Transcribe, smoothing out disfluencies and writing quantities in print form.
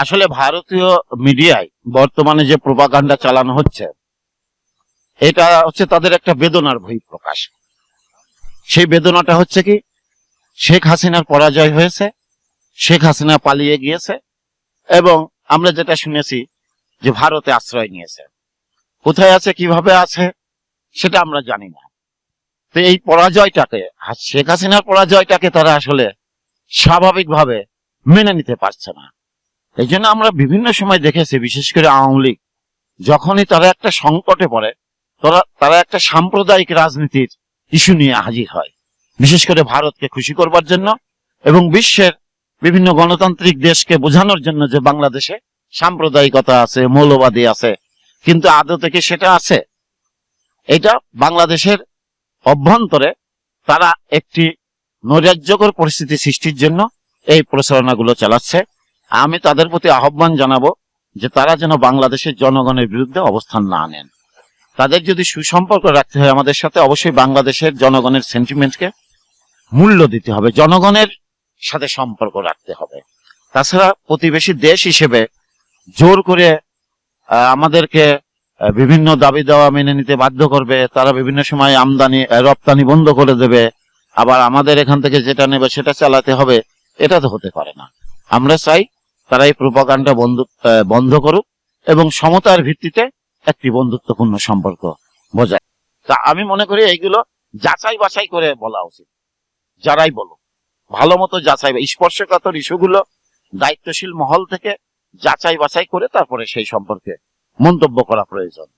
আসলে ভারতীয় মিডিয়ায় বর্তমানে যে প্রোপাগান্ডা চালানো হচ্ছে, এটা হচ্ছে তাদের একটা বেদনার বহিঃপ্রকাশ। সেই বেদনাটা হচ্ছে কি, শেখ হাসিনার পরাজয় হয়েছে, শেখ হাসিনা পালিয়ে গিয়েছে, এবং আমরা যেটা শুনেছি যে ভারতে আশ্রয় নিয়েছে। কোথায় আছে, কিভাবে আছে, সেটা আমরা জানি না। তো এই পরাজয়টাকে, শেখ হাসিনার পরাজয়টাকে তারা আসলে স্বাভাবিকভাবে মেনে নিতে পারছে না। এই জন্য আমরা বিভিন্ন সময় দেখেছি, বিশেষ করে আওয়ামী লীগ যখনই তারা একটা সংকটে পড়ে, তারা একটা সাম্প্রদায়িক রাজনীতির ইস্যু নিয়ে হাজির হয়, বিশেষ করে ভারতকে খুশি করবার জন্য এবং বিশ্বের বিভিন্ন গণতান্ত্রিক দেশকে বোঝানোর জন্য যে বাংলাদেশে সাম্প্রদায়িকতা আছে, মৌলবাদী আছে। কিন্তু আদৌ থেকে সেটা আছে? এটা বাংলাদেশের অভ্যন্তরে তারা একটি নৈরাজ্যকর পরিস্থিতি সৃষ্টির জন্য এই প্রচারণাগুলো চালাচ্ছে। আমি তাদের প্রতি আহ্বান জানাবো যে তারা যেন বাংলাদেশের জনগণের বিরুদ্ধে অবস্থান না নেন। তাদের যদি সুসম্পর্ক রাখতে হয় আমাদের সাথে, অবশ্যই বাংলাদেশের জনগণের সেন্টিমেন্টকে মূল্য দিতে হবে, জনগণের সাথে সম্পর্ক রাখতে হবে। তাছাড়া প্রতিবেশী দেশ হিসেবে জোর করে আমাদেরকে বিভিন্ন দাবি দেওয়া মেনে নিতে বাধ্য করবে, তারা বিভিন্ন সময় আমদানি রপ্তানি বন্ধ করে দেবে, আবার আমাদের এখান থেকে যেটা নেবে সেটা চালাতে হবে, এটা তো হতে পারে না। আমরা চাই তারা এই প্রোপাগান্ডা বন্ধ করুক এবং সমতার ভিত্তিতে একটি বন্ধুত্বপূর্ণ সম্পর্ক বজায়। তা আমি মনে করি এইগুলো যাচাই বাছাই করে বলা উচিত। যারাই বলো, ভালো মতো যাচাই, স্পর্শকাতর ইস্যুগুলো দায়িত্বশীল মহল থেকে যাচাই বাছাই করে তারপরে সেই সম্পর্কে মন্তব্য করা প্রয়োজন।